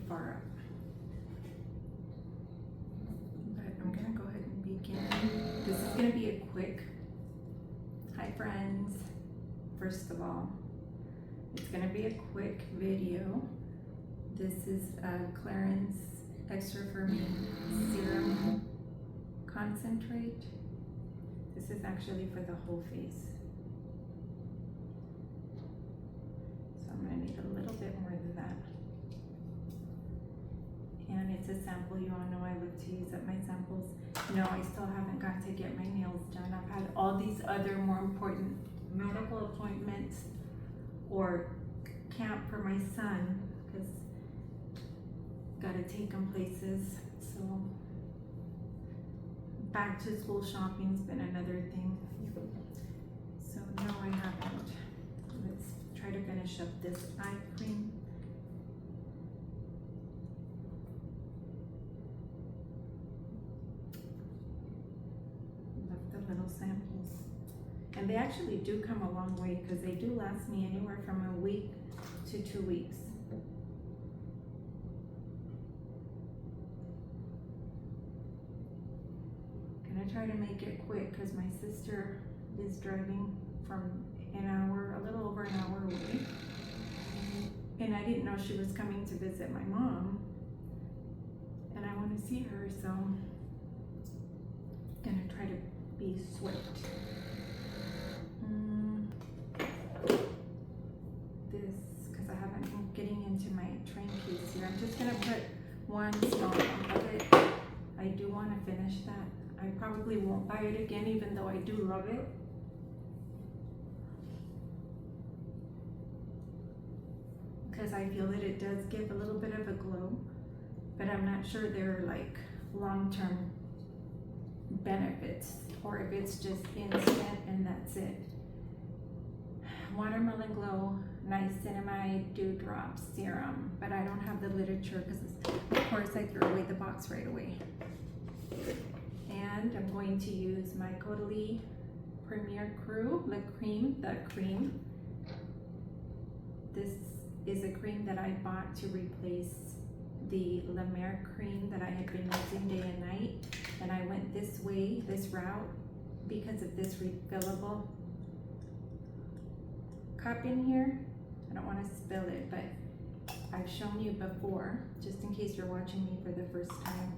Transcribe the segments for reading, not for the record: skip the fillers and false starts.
far up. But I'm gonna go ahead and begin. This is gonna be a quick, hi friends, first of all, it's gonna be a quick video. This is Clarins Extra Firming Serum Concentrate. This is actually for the whole face. So I'm gonna need a little bit more than that. And it's a sample. You all know I love to use up my samples. No, I still haven't got to get my nails done. I've had all these other more important medical appointments or camp for my son, because gotta take him places. So back to school shopping's been another thing. So no, I haven't. Let's try to finish up this eye cream. Love the little samples. And they actually do come a long way, because they do last me anywhere from a week to 2 weeks. Gonna try to make it quick because my sister is driving from a little over an hour away. And I didn't know she was coming to visit my mom. And I want to see her, so gonna try to be swift. This, because I haven't been getting into my train case here. I'm just gonna put one small amount of it. I do want to finish that. I probably won't buy it again, even though I do love it. Because I feel that it does give a little bit of a glow, but I'm not sure they're like long-term benefits, or if it's just instant and that's it. Watermelon Glow Niacinamide Dewdrop Serum, but I don't have the literature because of course I threw away the box right away. And I'm going to use my Caudalie Premier Crew, the cream. This is a cream that I bought to replace the La Mer cream that I had been using day and night. And I went this route, because of this refillable cup in here. I don't want to spill it, but I've shown you before, just in case you're watching me for the first time.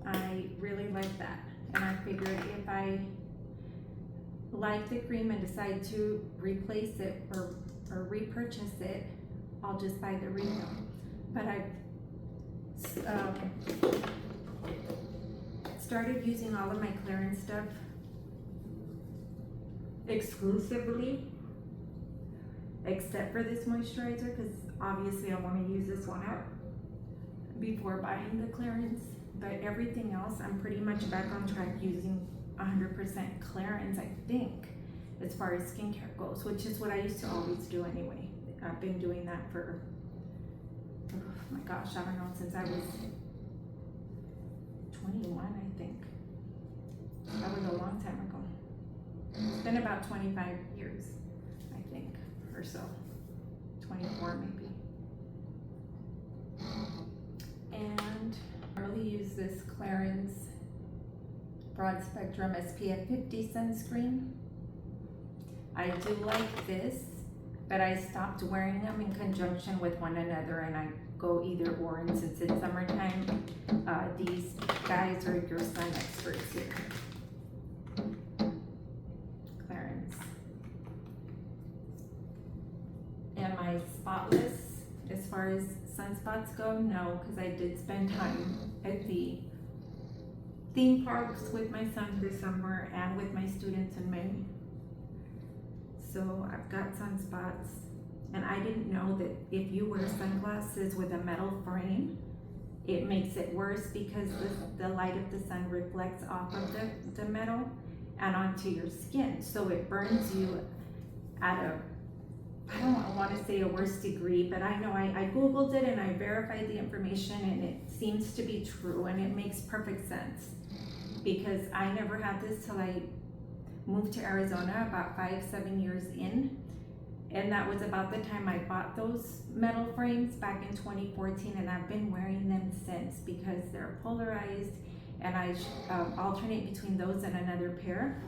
I really like that, and I figured if I like the cream and decide to replace it or repurchase it, I'll just buy the refill. But I've started using all of my Clarins stuff exclusively, except for this moisturizer, because obviously I want to use this one up before buying the Clarins. But everything else, I'm pretty much back on track using 100% Clarins, I think, as far as skincare goes, which is what I used to always do anyway. I've been doing that for, oh my gosh, I don't know, since I was 21, I think. That was a long time ago. It's been about 25 years, I think, or so. 24 maybe. And I really use this Clarins Broad Spectrum SPF 50 sunscreen. I do like this, but I stopped wearing them in conjunction with one another, and I go either or. And since it's summertime, these guys are your sun experts here. Clarins. Am I spotless as far as sunspots go? No, because I did spend time at the theme parks with my son this summer and with my students in May. So I've got sunspots, and I didn't know that if you wear sunglasses with a metal frame, it makes it worse, because the light of the sun reflects off of the metal and onto your skin. So it burns you at a, I don't want to say a worse degree, but I know I Googled it and I verified the information, and it seems to be true, and it makes perfect sense, because I never had this till I moved to Arizona about 5-7 years in, And that was about the time I bought those metal frames back in 2014, and I've been wearing them since because they're polarized, and I alternate between those and another pair.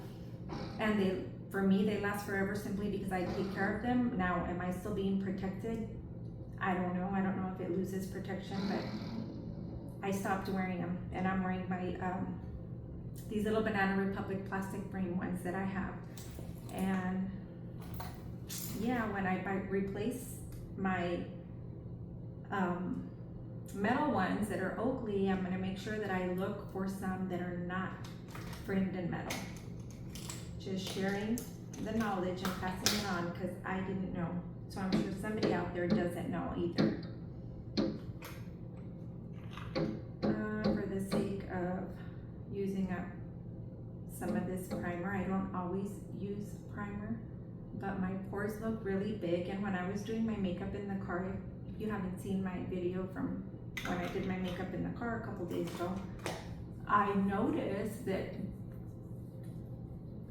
And for me, they last forever simply because I take care of them. Now, am I still being protected? I don't know. I don't know if it loses protection, but I stopped wearing them, and I'm wearing my these little Banana Republic plastic frame ones that I have. And yeah, when I replace my metal ones that are Oakley, I'm gonna make sure that I look for some that are not framed in metal. Just sharing the knowledge and passing it on because I didn't know. So I'm sure somebody out there doesn't know either. For the sake of using up some of this primer, I don't always use primer, but my pores look really big. And when I was doing my makeup in the car, if you haven't seen my video from when I did my makeup in the car a couple days ago, I noticed that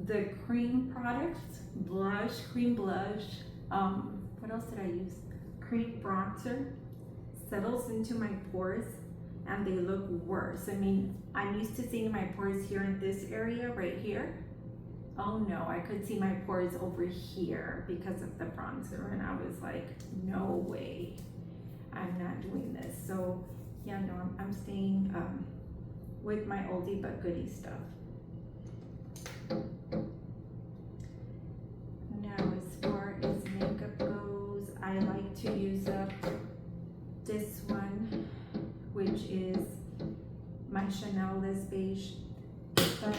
the cream products, cream blush, what else did I use? Cream bronzer settles into my pores and they look worse. I mean, I'm used to seeing my pores here in this area right here. Oh no, I could see my pores over here because of the bronzer, and I was like, no way, I'm not doing this. So yeah, no, I'm staying with my oldie but goodie stuff. Now, as far as makeup goes, I like to use up this one, which is my Chanel Les Beige, but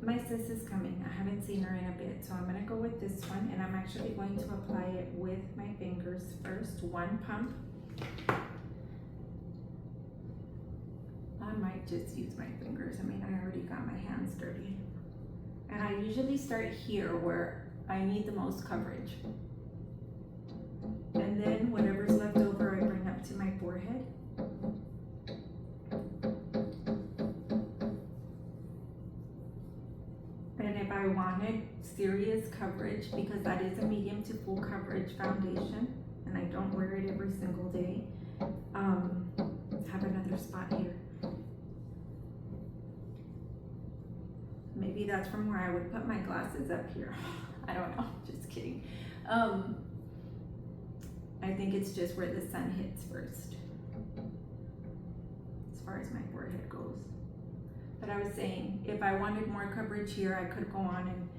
my sis is coming. I haven't seen her in a bit, so I'm gonna go with this one, and I'm actually going to apply it with my fingers first, one pump. I might just use my fingers. I mean, I already got my hands dirty. And I usually start here where I need the most coverage. And then whatever's left over, I bring up to my forehead. And if I wanted serious coverage, because that is a medium to full coverage foundation, and I don't wear it every single day, have another spot here. Maybe that's from where I would put my glasses up here. I don't know, just kidding. I think it's just where the sun hits first, as far as my forehead goes. But I was saying, if I wanted more coverage here, I could go on and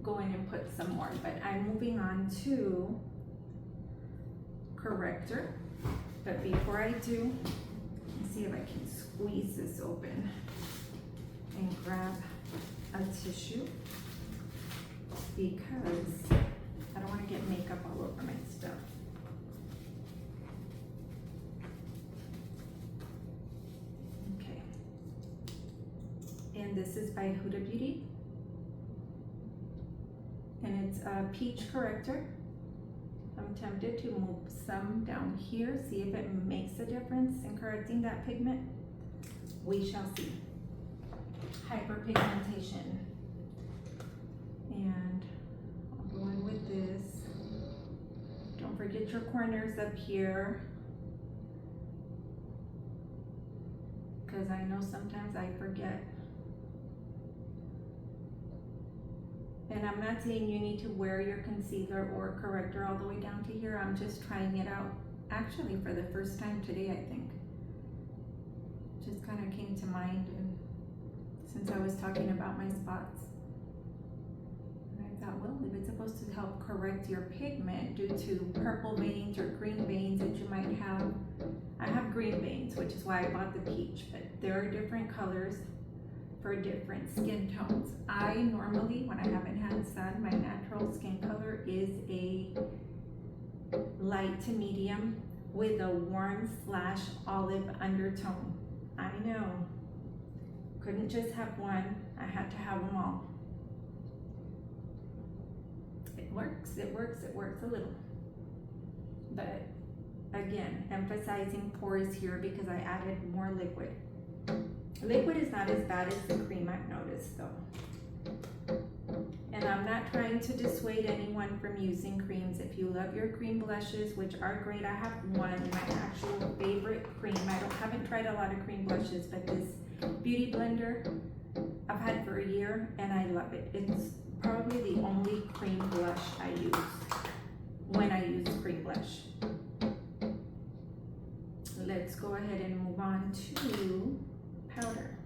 go in and put some more. But I'm moving on to corrector. But before I do, let's see if I can squeeze this open and grab a tissue, because I don't want to get makeup all over my stuff. Okay. And this is by Huda Beauty. And it's a peach corrector. I'm tempted to move some down here, see if it makes a difference in correcting that pigment. We shall see. Hyperpigmentation. And I'll go in with this. Don't forget your corners up here, because I know sometimes I forget. And I'm not saying you need to wear your concealer or corrector all the way down to here. I'm just trying it out, actually for the first time today, I think. Just kind of came to mind, and since I was talking about my spots. And I thought, well, if it's supposed to help correct your pigment due to purple veins or green veins that you might have. I have green veins, which is why I bought the peach, but there are different colors for different skin tones. I normally, when I haven't had sun, my natural skin color is a light to medium with a warm / olive undertone. I know, couldn't just have one, I had to have them all. It works a little. But again, emphasizing pores here because I added more liquid. Liquid is not as bad as the cream, I've noticed though. And I'm not trying to dissuade anyone from using creams. If you love your cream blushes, which are great, I have one, my actual favorite cream. Haven't tried a lot of cream blushes, but this Beauty Blender I've had for a year and I love it. It's probably the only cream blush I use when I use cream blush. Let's go ahead and move on to powder.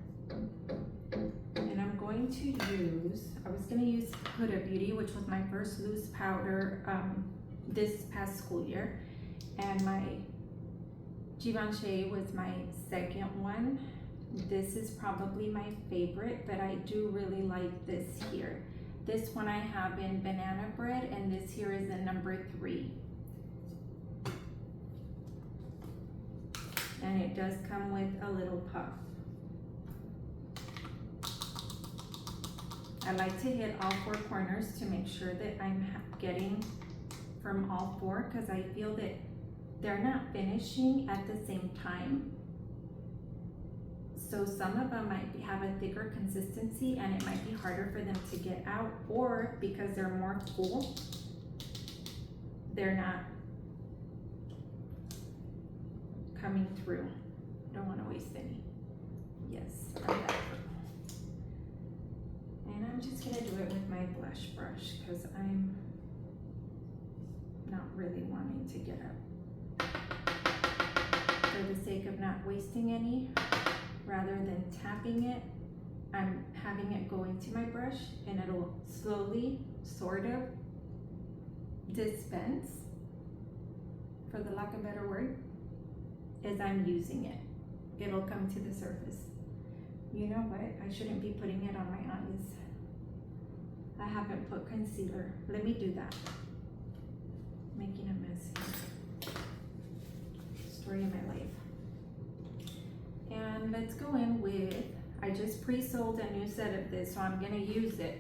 And I'm going to use, I was going to use Huda Beauty, which was my first loose powder this past school year. And my Givenchy was my second one. This is probably my favorite, but I do really like this here. This one I have in banana bread, and this here is in number 3. And it does come with a little puff. I like to hit all 4 corners to make sure that I'm getting from all 4, because I feel that they're not finishing at the same time. So some of them might have a thicker consistency and it might be harder for them to get out, or because they're more full, they're not coming through. Don't want to waste any. Yes, I like that. And I'm just gonna do it with my blush brush because I'm not really wanting to get up. For the sake of not wasting any, rather than tapping it, I'm having it go into my brush and it'll slowly, sort of, dispense, for the lack of a better word, as I'm using it. It'll come to the surface. You know what? I shouldn't be putting it on my eyes. I haven't put concealer. Let me do that. Making a mess here. Story of my life. And let's go in with, I just pre-sold a new set of this, so I'm gonna use it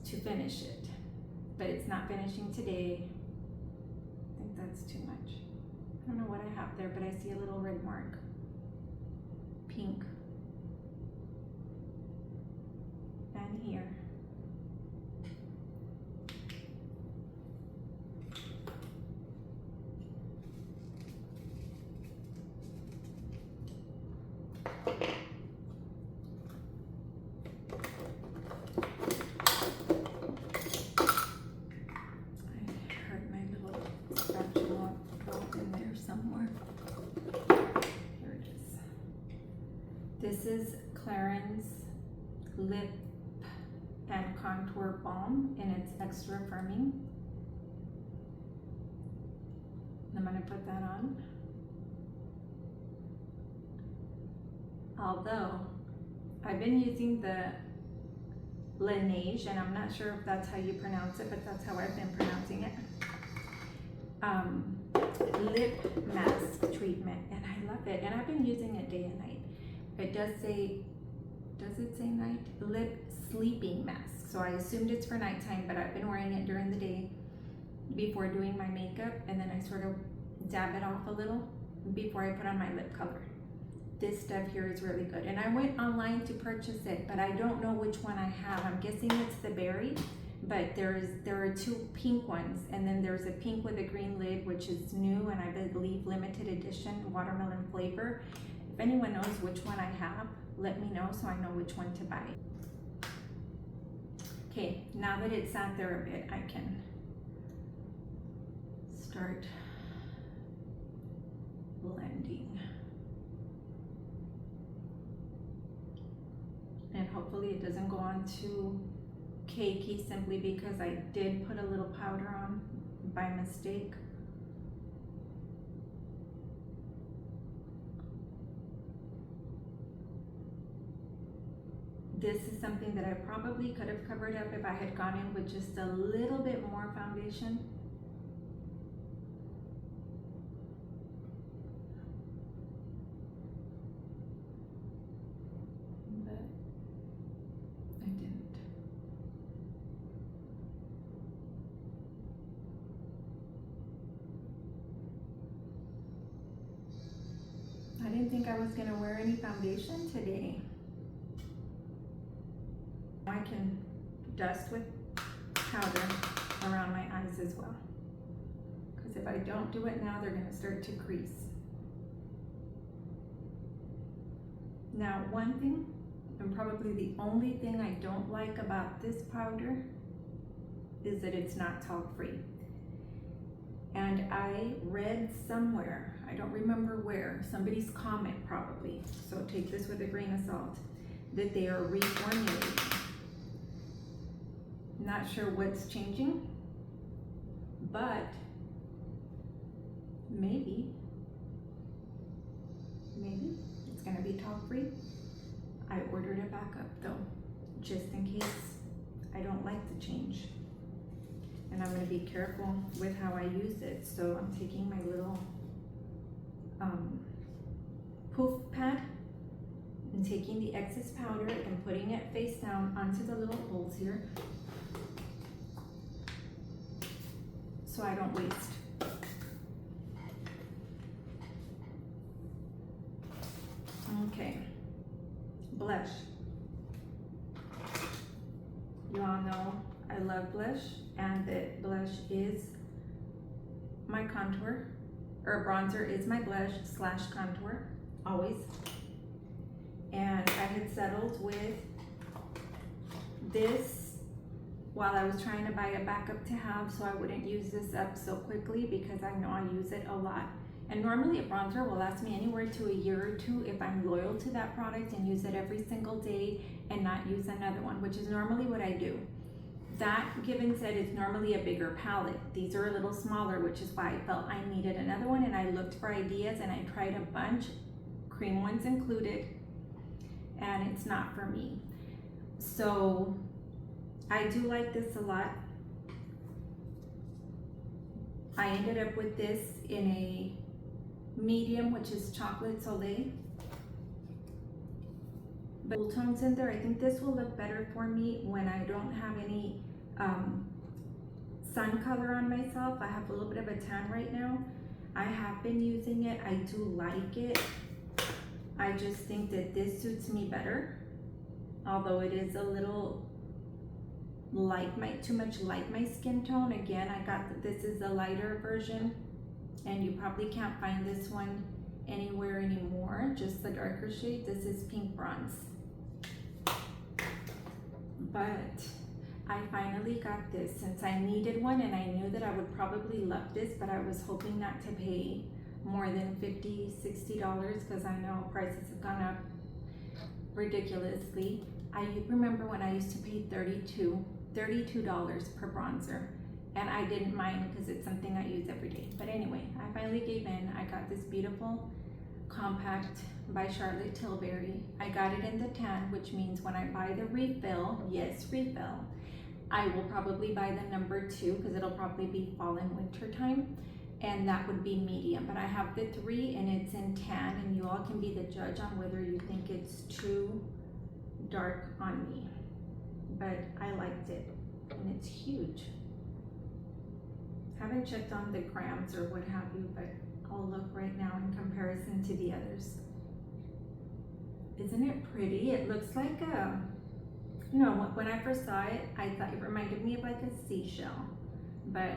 to finish it. But it's not finishing today. I think that's too much. I don't know what I have there, but I see a little red mark. Pink. And here. This is Clarins Lip and Contour Balm, and it's extra firming. I'm gonna put that on. Although, I've been using the Laneige, and I'm not sure if that's how you pronounce it, but that's how I've been pronouncing it. Lip mask treatment, and I love it, and I've been using it day and night. It does say, does it say night? Lip sleeping mask. So I assumed it's for nighttime, but I've been wearing it during the day before doing my makeup, and then I sort of dab it off a little before I put on my lip color. This stuff here is really good. And I went online to purchase it, but I don't know which one I have. I'm guessing it's the berry, but there are 2 pink ones, and then there's a pink with a green lid, which is new, and I believe limited edition, watermelon flavor. If anyone knows which one I have, let me know so I know which one to buy. Okay, now that it's sat there a bit, I can start blending. And hopefully it doesn't go on too cakey, simply because I did put a little powder on by mistake. This is something that I probably could have covered up if I had gone in with just a little bit more foundation. But I didn't. I didn't think I was gonna wear any foundation today. I can dust with powder around my eyes as well. Because if I don't do it now, they're gonna start to crease. Now, one thing, and probably the only thing I don't like about this powder, is that it's not talc-free. And I read somewhere, I don't remember where, somebody's comment probably, so take this with a grain of salt, that they are reformulating. Not sure what's changing, but maybe it's gonna be talc-free. I ordered it back up though, just in case I don't like the change. And I'm gonna be careful with how I use it. So I'm taking my little poof pad and taking the excess powder and putting it face down onto the little holes here, so I don't waste. Okay, blush. You all know I love blush, and that blush is my contour, or bronzer is my blush / contour, always. And I had settled with this while I was trying to buy a backup to have, so I wouldn't use this up so quickly because I know I use it a lot. And normally a bronzer will last me anywhere to a year or two if I'm loyal to that product and use it every single day and not use another one, which is normally what I do. That, given said, is normally a bigger palette. These are a little smaller, which is why I felt I needed another one, and I looked for ideas and I tried a bunch, cream ones included, and it's not for me. So I do like this a lot. I ended up with this in a medium, which is chocolate soleil. But cool tones in there. I think this will look better for me when I don't have any sun color on myself. I have a little bit of a tan right now. I have been using it. I do like it. I just think that this suits me better. Although it is a little too much like my skin tone. Again, I got that this is a lighter version, and you probably can't find this one anywhere anymore, just the darker shade. This is pink bronze. But I finally got this since I needed one, and I knew that I would probably love this, but I was hoping not to pay more than $50, $60 because I know prices have gone up ridiculously. I remember when I used to pay $32 per bronzer, and I didn't mind because it's something I use every day. But anyway, I finally gave in. I got this beautiful compact by Charlotte Tilbury. I got it in the tan, which means when I buy the refill, yes, refill, I will probably buy the number 2 because it'll probably be fall and winter time, and that would be medium. But I have the 3 and it's in tan, and you all can be the judge on whether you think it's too dark on me. But I liked it, and it's huge. Haven't checked on the grams or what have you, but I'll look right now in comparison to the others. Isn't it pretty? It looks like a, when I first saw it, I thought it reminded me of like a seashell, but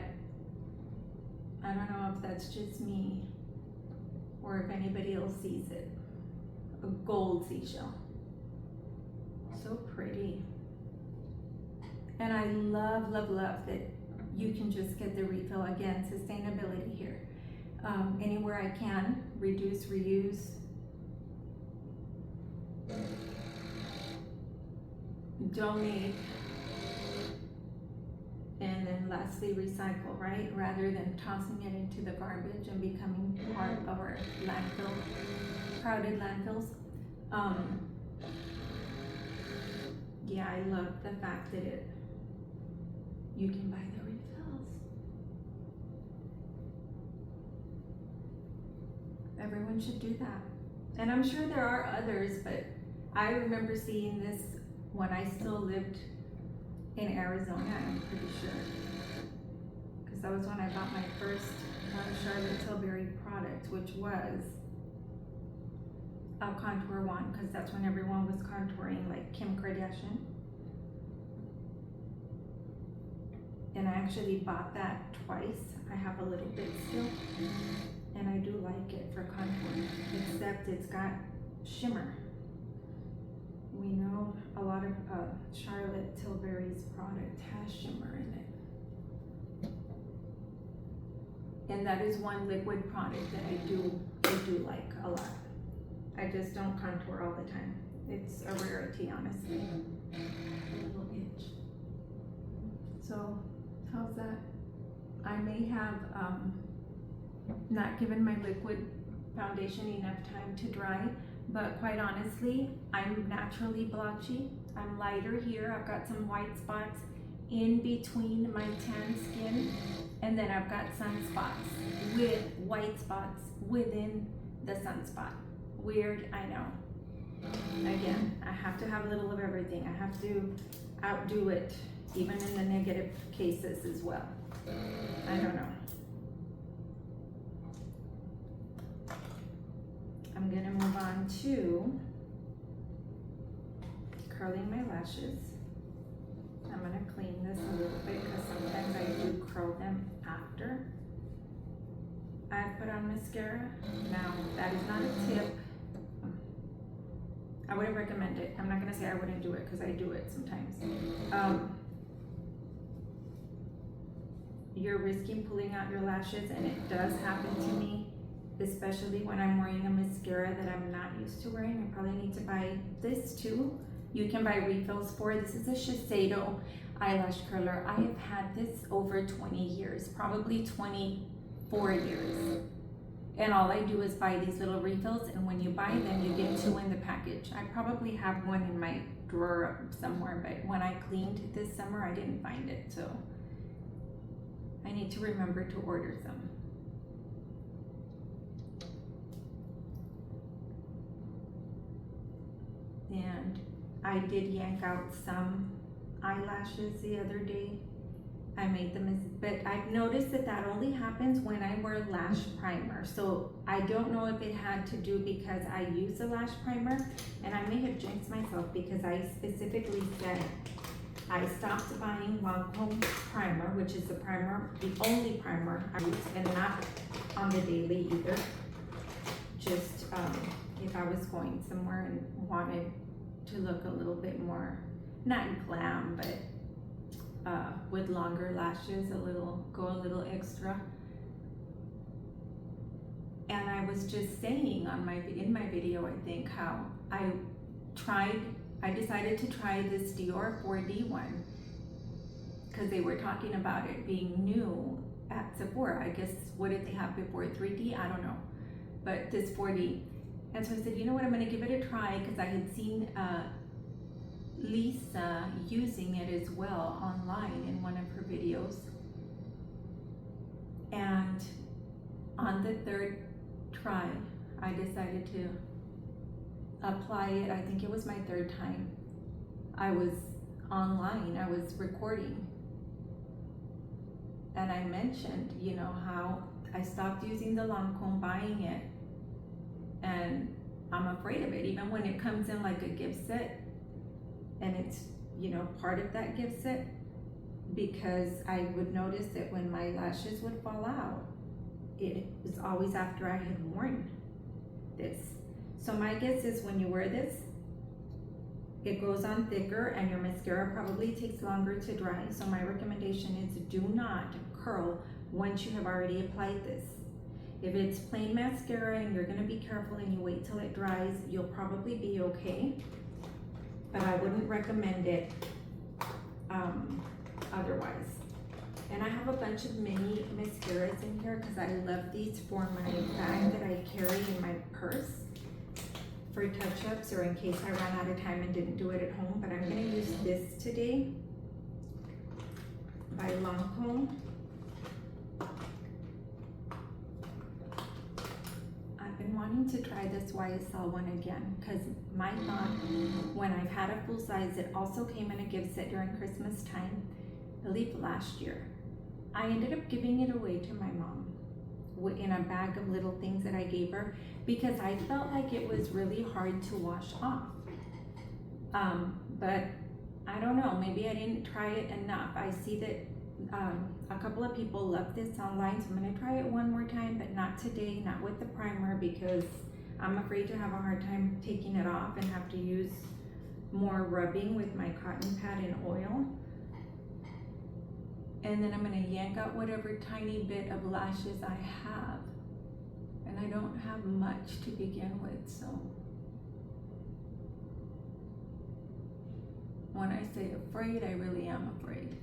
I don't know if that's just me or if anybody else sees it. A gold seashell. So pretty. And I love, love, love that you can just get the refill. Again, sustainability here. Anywhere I can, reduce, reuse. Donate. And then lastly, recycle, right? Rather than tossing it into the garbage and becoming part of our landfill, crowded landfills. Yeah, I love the fact that you can buy the refills. Everyone should do that. And I'm sure there are others, but I remember seeing this when I still lived in Arizona, I'm pretty sure. Because that was when I bought my first Charlotte Tilbury product, which was a contour one, because that's when everyone was contouring like Kim Kardashian. And I actually bought that twice. I have a little bit still, and I do like it for contour, except it's got shimmer. We know a lot of Charlotte Tilbury's product has shimmer in it. And that is one liquid product that I do like a lot. I just don't contour all the time. It's a rarity, honestly. A little itch. So, how's that? I may have not given my liquid foundation enough time to dry, but quite honestly, I'm naturally blotchy. I'm lighter here. I've got some white spots in between my tan skin, and then I've got sunspots with white spots within the sunspot. Weird, I know. Again, I have to have a little of everything. I have to outdo it, even in the negative cases as well. I don't know. I'm gonna move on to curling my lashes. I'm gonna clean this a little bit because sometimes I do curl them after I've put on mascara. Now, that is not a tip. I wouldn't recommend it. I'm not gonna say I wouldn't do it because I do it sometimes. You're risking pulling out your lashes, and it does happen to me, especially when I'm wearing a mascara that I'm not used to wearing. I probably need to buy this too. You can buy refills for it. This is a Shiseido eyelash curler. I have had this over 20 years, probably 24 years. And all I do is buy these little refills, and when you buy them, you get 2 in the package. I probably have one in my drawer somewhere, but when I cleaned this summer, I didn't find it, so I need to remember to order some. And I did yank out some eyelashes the other day. I made them, but I've noticed that that only happens when I wear lash primer. So I don't know if it had to do because I use a lash primer, and I may have jinxed myself because I specifically said I stopped buying Lancome primer, which is the primer, the only primer I use, and not on the daily either. Just if I was going somewhere and wanted to look a little bit more, not glam, but with longer lashes, go a little extra. And I was just saying in my video, I think, how I decided to try this Dior 4D one because they were talking about it being new at Sephora. I guess, what did they have before 3D? I don't know, but this 4D. And so I said, you know what, I'm gonna give it a try because I had seen Lisa using it as well online in one of her videos. And on the 3rd try, I decided to apply it. I think it was my 3rd time. I was online, I was recording, and I mentioned, you know, how I stopped using the Lancome, buying it, and I'm afraid of it, even when it comes in like a gift set, and it's, you know, part of that gift set, because I would notice that when my lashes would fall out, it was always after I had worn this. So my guess is when you wear this, it goes on thicker and your mascara probably takes longer to dry. So my recommendation is do not curl once you have already applied this. If it's plain mascara and you're gonna be careful and you wait till it dries, you'll probably be okay. But I wouldn't recommend it otherwise. And I have a bunch of mini mascaras in here because I love these for my bag that I carry in my purse for touch-ups or in case I ran out of time and didn't do it at home. But I'm gonna use this today by Lancome. I've been wanting to try this YSL one again because my thought, when I've had a full size, it also came in a gift set during Christmas time, I believe last year. I ended up giving it away to my mom in a bag of little things that I gave her because I felt like it was really hard to wash off. But I don't know, maybe I didn't try it enough. I see that A couple of people love this online, so I'm gonna try it one more time, but not today, not with the primer, because I'm afraid to have a hard time taking it off and have to use more rubbing with my cotton pad and oil. And then I'm gonna yank out whatever tiny bit of lashes I have. And I don't have much to begin with, so. When I say afraid, I really am afraid.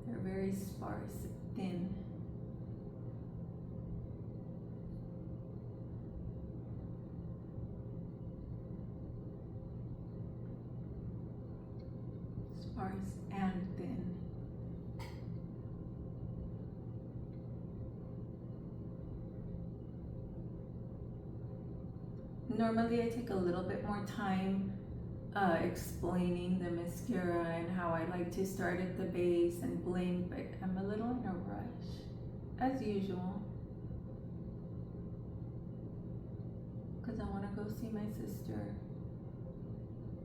They're very sparse, thin. Sparse and thin. Normally I take a little bit more time explaining the mascara and how I like to start at the base and blink, but I'm a little in a rush, as usual, because I want to go see my sister.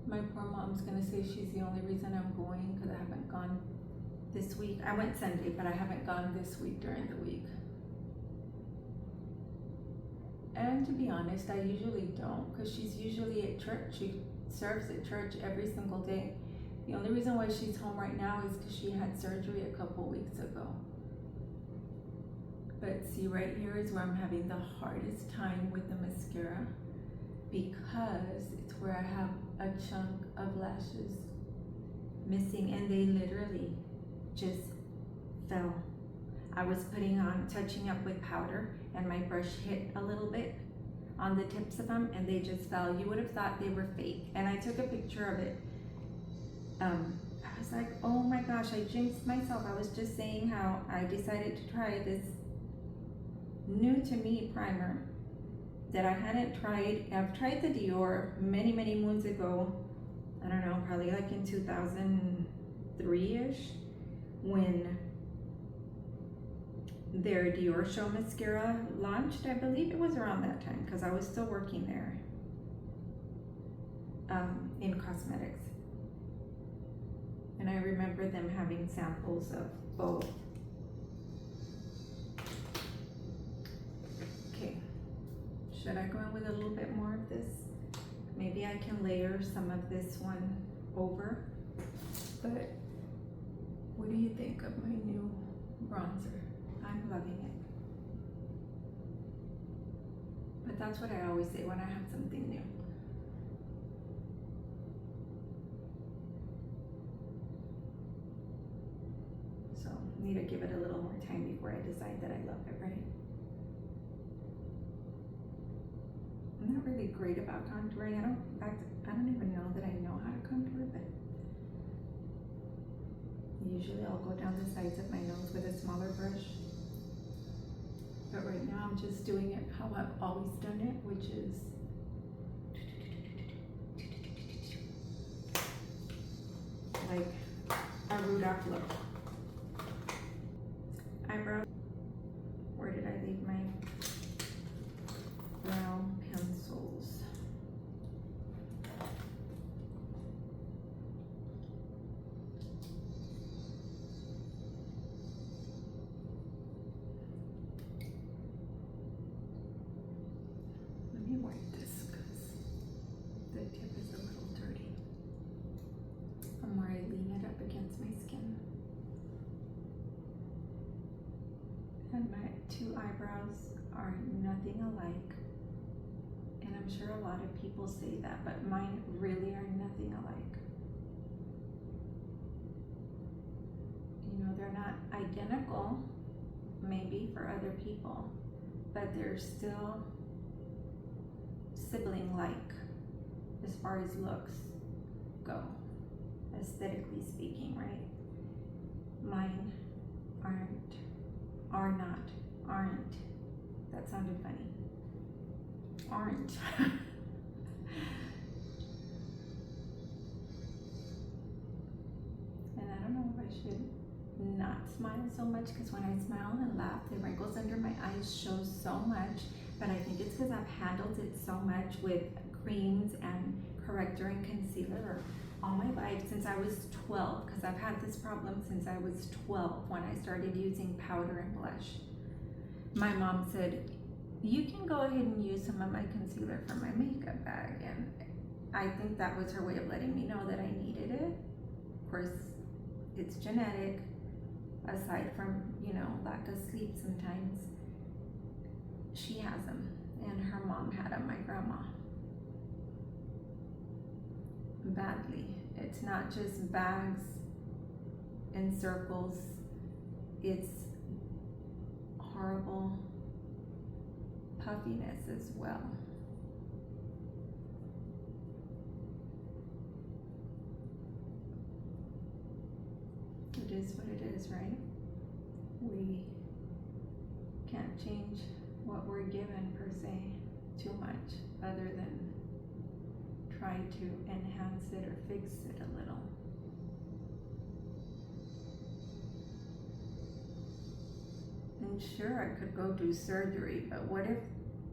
My poor mom's gonna say she's the only reason I'm going, because I haven't gone this week. I went Sunday, but I haven't gone this week during the week. And to be honest, I usually don't, because she's usually at church. She serves at church every single day. The only reason why she's home right now is because she had surgery a couple weeks ago. But see, right here is where I'm having the hardest time with the mascara, because it's where I have a chunk of lashes missing, and they literally just fell. I was touching up with powder, and my brush hit a little bit on the tips of them, and they just fell. You would have thought they were fake, and I took a picture of it. I was like, oh my gosh, I jinxed myself. I was just saying how I decided to try this new to me primer that I hadn't tried. I've tried the Dior many moons ago. I don't know, probably like in 2003-ish, when their Dior Show mascara launched. I believe it was around that time, because I was still working there in cosmetics. And I remember them having samples of both. Okay, should I go in with a little bit more of this? Maybe I can layer some of this one over. But what do you think of my new bronzer? I'm loving it. But that's what I always say when I have something new. So, need to give it a little more time before I decide that I love it, right? I'm not really great about contouring. In fact, I don't even know that I know how to contour, but usually I'll go down the sides of my nose with a smaller brush. But right now I'm just doing it how I've always done it, which is like a Rudolph look. Eyebrow. Where did I leave my brown pencils? Let me wipe this because the tip is a little dirty from where I lean it up against my skin. And my two eyebrows are nothing alike. And I'm sure a lot of people say that, but mine really are nothing alike. You know, they're not identical, maybe for other people, but they're still sibling-like as far as looks go, aesthetically speaking, right? Mine aren't. That sounded funny. Aren't. And I don't know if I should not smile so much, because when I smile and laugh, the wrinkles under my eyes show so much. But I think it's because I've handled it so much with creams and corrector and concealer all my life since I was 12, because I've had this problem since I was 12 when I started using powder and blush. My mom said, you can go ahead and use some of my concealer for my makeup bag, and I think that was her way of letting me know that I needed it. Of course, it's genetic, aside from, you know, lack of sleep sometimes. She has them, and her mom had them, my grandma. Badly. It's not just bags and circles, it's horrible puffiness as well. It is what it is, right? We can't change what we're given per se too much, other than try to enhance it or fix it a little. And sure, I could go do surgery, but what if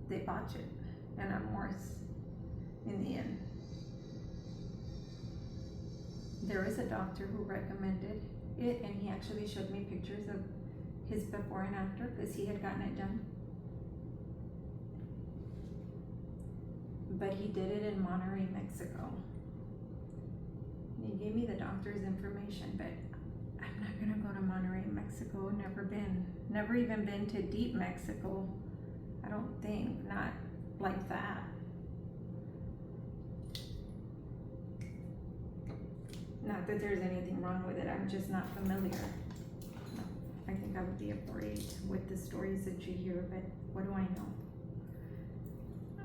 they botch it and I'm worse in the end? There is a doctor who recommended it, and he actually showed me pictures of his before and after, because he had gotten it done. But he did it in Monterrey, Mexico. And he gave me the doctor's information, but I'm not gonna go to Monterrey, Mexico. Never even been to deep Mexico. I don't think, not like that. Not that there's anything wrong with it, I'm just not familiar. I think I would be afraid with the stories that you hear, but what do I know?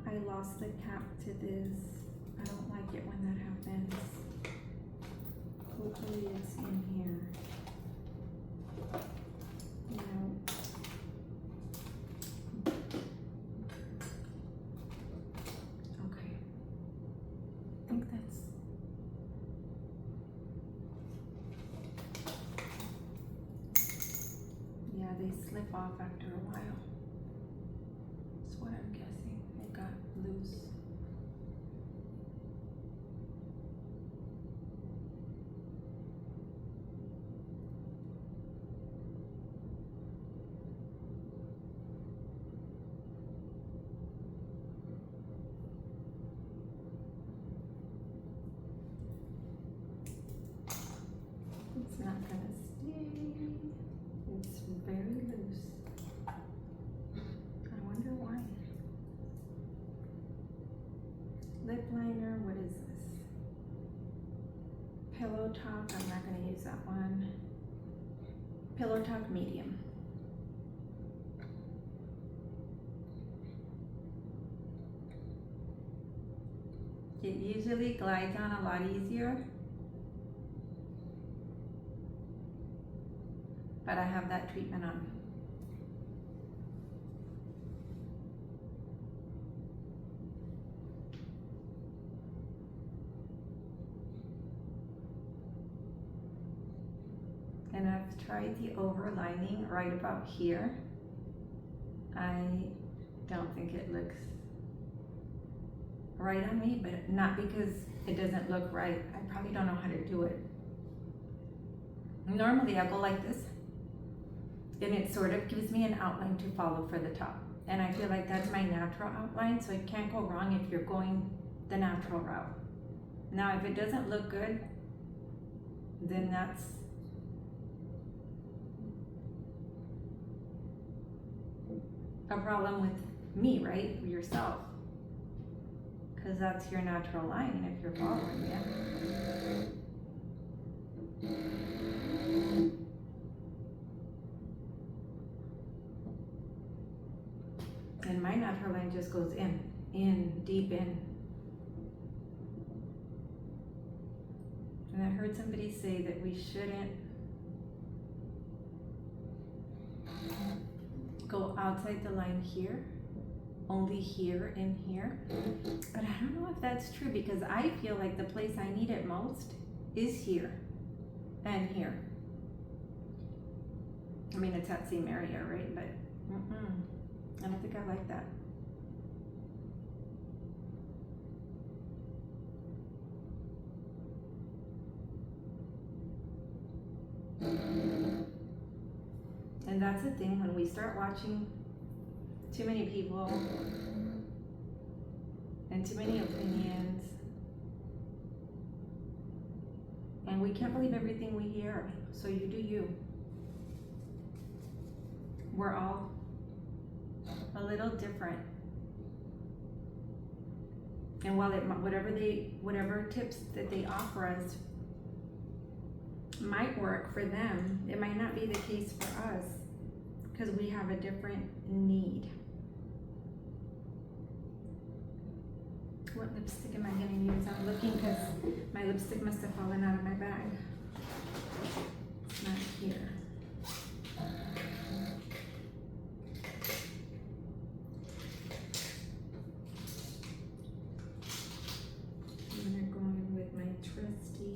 I lost the cap to this. I don't like it when that happens. Hopefully it's in here. No. Okay. I think that's... Yeah, they slip off after a while. That's what I'm guessing. It got loose. It's not gonna stay. It's very loose. I wonder why. Lip liner, what is this? Pillow Talk, I'm not gonna use that one. Pillow Talk Medium. It usually glides on a lot easier, but I have that treatment on. And I've tried the overlining right about here. I don't think it looks right on me, but not because it doesn't look right. I probably don't know how to do it. Normally I go like this, and it sort of gives me an outline to follow for the top. And I feel like that's my natural outline, so it can't go wrong if you're going the natural route. Now, if it doesn't look good, then that's a problem with me, right? Yourself. Because that's your natural line if you're following it. And my natural line just goes in, deep in. And I heard somebody say that we shouldn't go outside the line here, only here and here. But I don't know if that's true, because I feel like the place I need it most is here and here. I mean, it's that same area, right? But I don't think I like that. the thing, when we start watching too many people and too many opinions, and we can't believe everything we hear, so you do you. We're all a little different. And while whatever tips that they offer us might work for them, it might not be the case for us because we have a different need. What lipstick am I gonna use? I'm looking because my lipstick must have fallen out of my bag. It's not here. I'm gonna go in with my trusty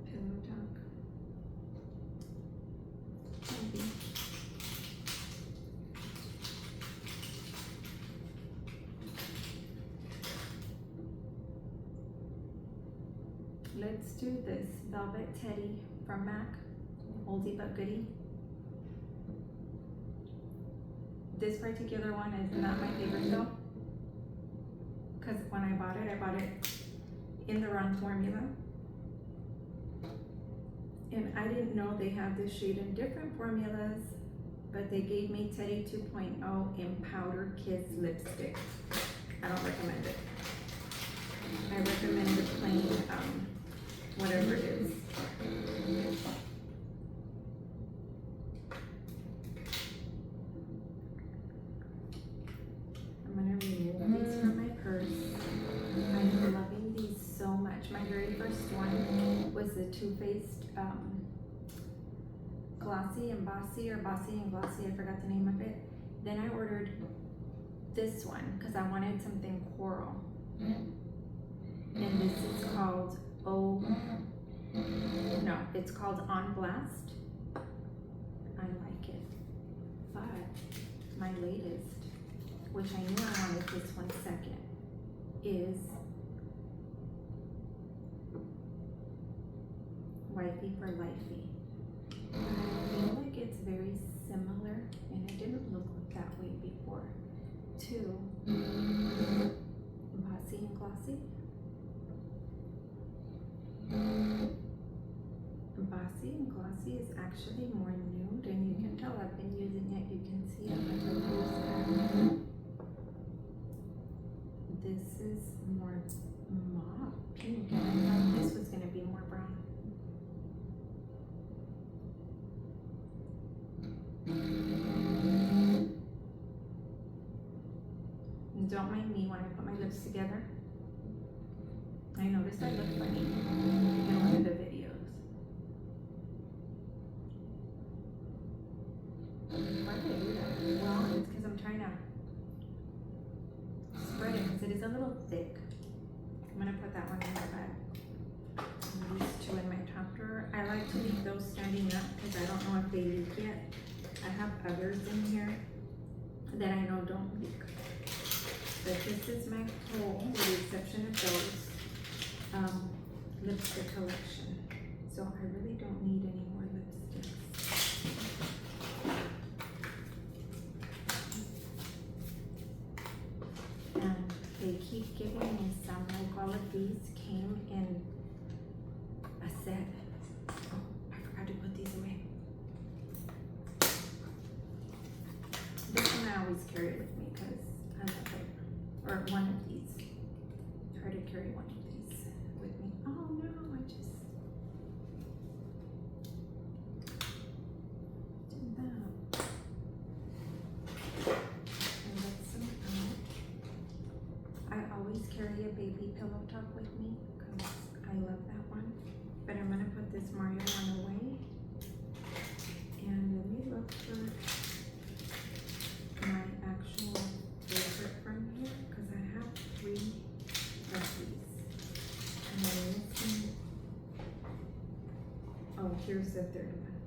pillow talk. Maybe. Let's do this Velvet Teddy from MAC, oldie but goodie. This particular one is not my favorite though, because when I bought it in the wrong formula. And I didn't know they had this shade in different formulas, but they gave me Teddy 2.0 in Powder Kiss lipstick. I don't recommend it. I recommend the plain, whatever it is. I'm gonna remove these from my purse. I'm loving these so much. My very first one was the Too Faced Glossy and Bossy, or Bossy and Glossy, I forgot the name of it. Then I ordered this one because I wanted something coral. And this is called it's called On Blast. I like it. But my latest, which I knew I wanted this one second, is Wifey for Lifey. I feel like it's very similar, and it didn't look that way before, to Bossy and Glossy. Bossy and Glossy is actually more nude, and you can tell I've been using it. You can see it like a loose. This is more mauve pink, and I thought this was gonna be more brown. Don't mind me when I put my lips together. I noticed I look funny in one of the videos. Why did I do that? Well, it's because I'm trying to spread it, because it is a little thick. I'm gonna put that one in my bag. And these two in my top drawer. I like to leave those standing up because I don't know if they leak yet. I have others in here that I know don't leak. But this is my whole, with the exception of those, lipstick collection. So I really don't need any more lipsticks. And they keep giving me some, like all of these came in a set. Oh, I forgot to put these away. This one I always carry with me because I love it. Or one of these. Try to carry one of these with me. Oh no, I just did that. And let some out. I always carry a baby pillow top with me because I love that one. But I'm gonna put this Mario one away. And let me look for my actual favorite from here, because I have 3 of these. And I'm missing, oh, here's the third one.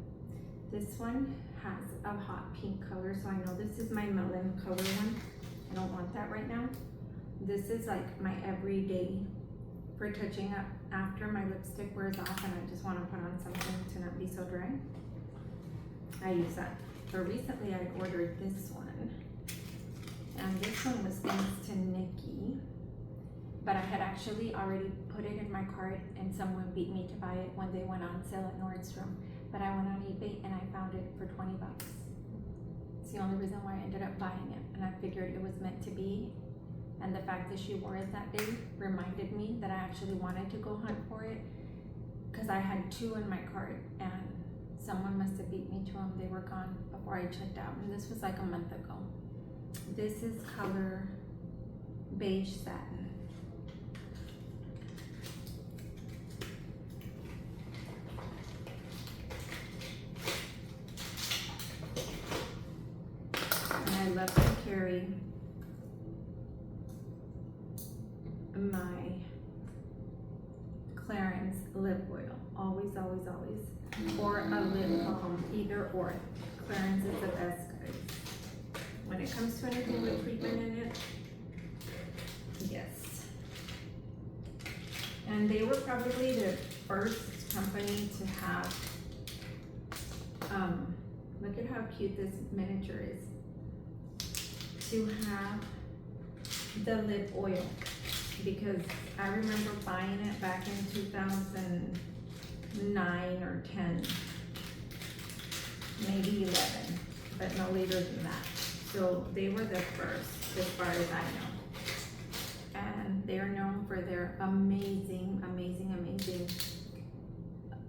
This one has a hot pink color, so I know this is my melon color one. I don't want that right now. This is like my everyday for touching up after my lipstick wears off and I just want to put on something to not be so dry. I use that. But recently I ordered this one. And this one was thanks to Nikki. But I had actually already put it in my cart and someone beat me to buy it when they went on sale at Nordstrom. But I went on eBay and I found it for 20 bucks. It's the only reason why I ended up buying it. And I figured it was meant to be. And the fact that she wore it that day reminded me that I actually wanted to go hunt for it. Because I had 2 in my cart and someone must have beat me to them. They were gone before I checked out. And this was like a month ago. This is color beige satin. And I love to carry my Clarins lip oil. Always, always, always. Or a lip balm, either or. Clarins is the best, guys. When it comes to anything with treatment in it, yes. And they were probably the first company to have, look at how cute this miniature is, to have the lip oil. Because I remember buying it back in 2009 or 10, maybe 11, but no later than that. So they were the first, as far as I know. And they're known for their amazing, amazing, amazing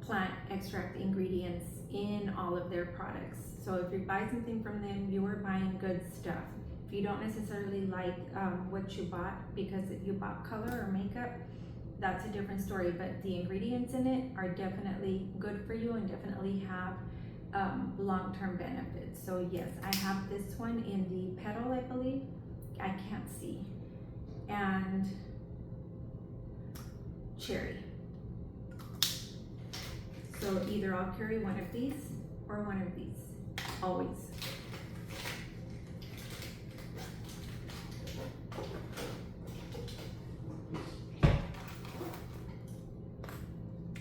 plant extract ingredients in all of their products. So if you buy something from them, you are buying good stuff. If you don't necessarily like what you bought because you bought color or makeup, that's a different story. But the ingredients in it are definitely good for you and definitely have long-term benefits. So yes, I have this one in the petal, I believe. I can't see. And cherry. So either I'll carry one of these or one of these, always.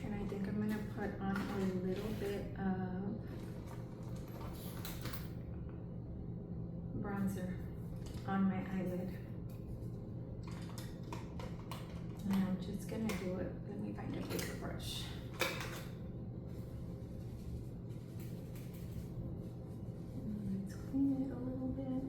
And I think I'm gonna put on a little bit of bronzer on my eyelid. And I'm just gonna do it. Let me find a bigger brush. Let's clean it a little bit.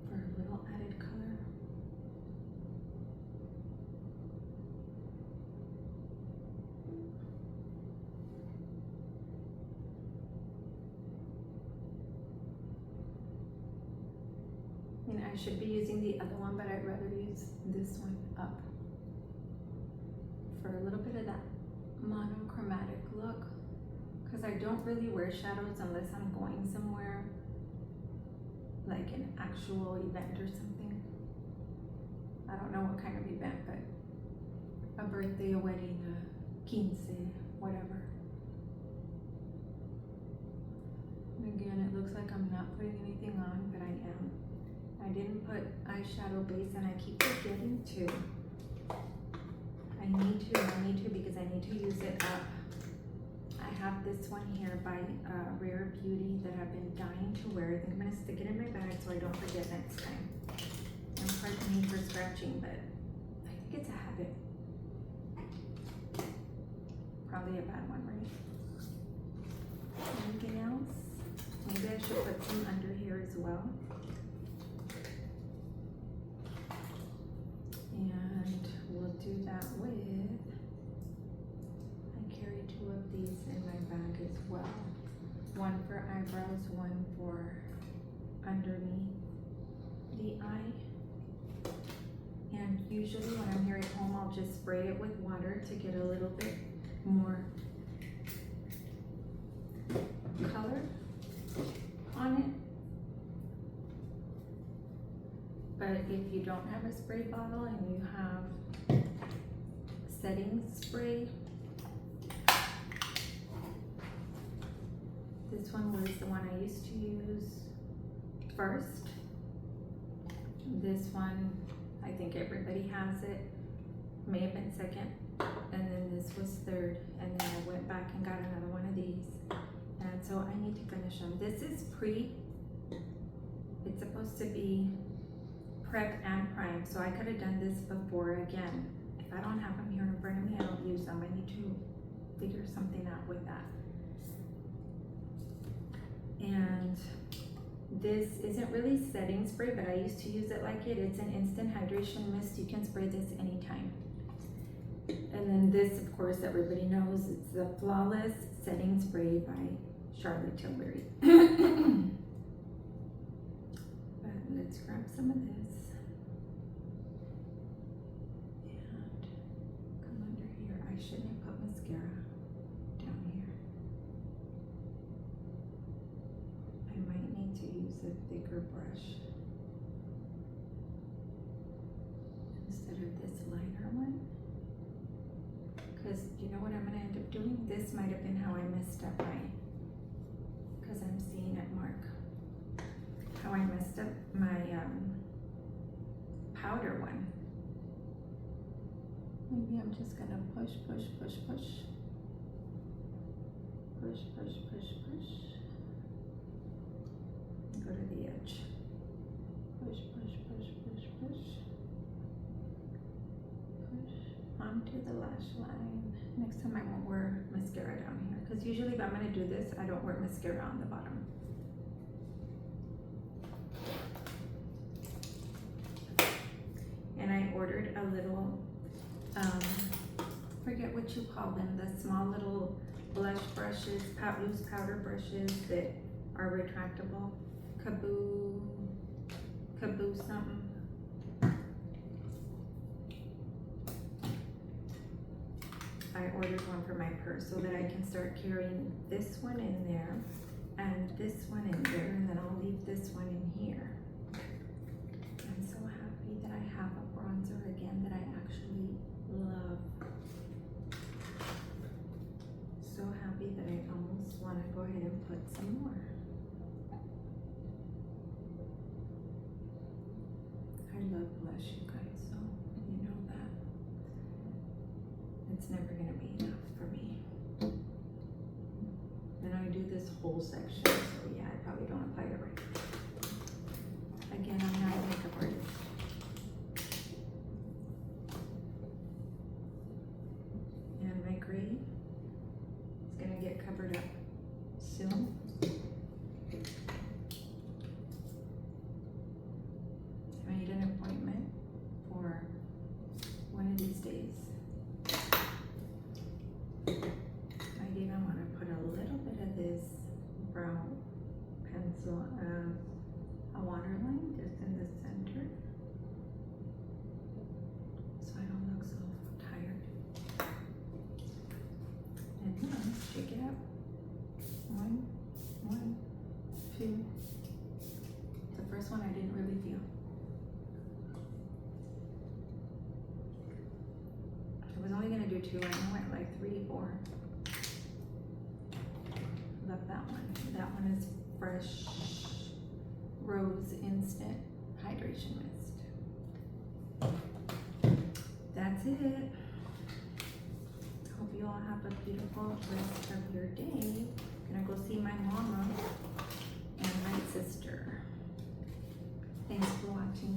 For a little added color. And I should be using the other one, but I'd rather use this one up for a little bit of that monochromatic look, because I don't really wear shadows unless I'm going somewhere like an actual event or something. I don't know what kind of event, but a birthday, a wedding, a quince, whatever. And again, it looks like I'm not putting anything on, but I am. I didn't put eyeshadow base and I keep forgetting to. I need to because I need to use it up. I have this one here by Rare Beauty that I've been dying to wear. I think I'm gonna stick it in my bag so I don't forget next time. And pardon me for scratching, but I think it's a habit. Probably a bad one, right? Anything else? Maybe I should put some under here as well. And we'll do that with, I carry 2 of these in my bag as well. One for eyebrows, one for underneath the eye. And usually when I'm here at home, I'll just spray it with water to get a little bit more color on it. But if you don't have a spray bottle and you have setting spray, this one was the one I used to use first. This one I think everybody has it. May have been second, and then this was third, and then I went back and got another one of these. And so I need to finish them. This is it's supposed to be prep and prime, so I could have done this before. Again, if I don't have them here in front of me, I don't use them. I need to figure something out with that. And this isn't really setting spray, but I used to use it like it. It's an instant hydration mist. You can spray this anytime. And then this, of course, everybody knows, it's the Flawless Setting Spray by Charlotte Tilbury. But let's grab some of this. And come under here. I shouldn't have put mascara down here. I might need to use a thicker brush instead of this lighter one. Because you know what I'm going to end up doing? This might have been how I messed up because I'm seeing it mark. How I messed up my powder one. Maybe I'm just going to push. Push, push, push. Push, push, push, push. Go to the edge. Push, push, push, push, push. Onto the lash line. Next time I won't wear mascara down here, because usually if I'm going to do this, I don't wear mascara on the bottom. And I ordered a little, forget what you call them, the small little blush brushes, loose powder brushes that are retractable. Kaboo something. I ordered one for my purse so that I can start carrying this one in there and this one in there, and then I'll leave this one in here. I'm so happy that I have a bronzer again that I actually love. So happy that I almost want to go ahead and put some more. I love blush, you guys, so you know that. It's never going to be enough for me. Then I do this whole section, so yeah, I probably don't apply it right. Again, I'm not a makeup artist. And my gray is going to get covered up soon. I made an appointment for one of these days. I even want to put a little bit of this brown pencil as a waterline just in the center, so I don't look so tired. And then shake it up. 1, 2. The first one I didn't really feel. I was only going to do 2, I went like 3, 4. Love that one. That one is Fresh Rose Instant Hydration Mist. That's it. Hope you all have a beautiful rest of your day. I'm gonna go see my mama and my sister. Thanks for watching.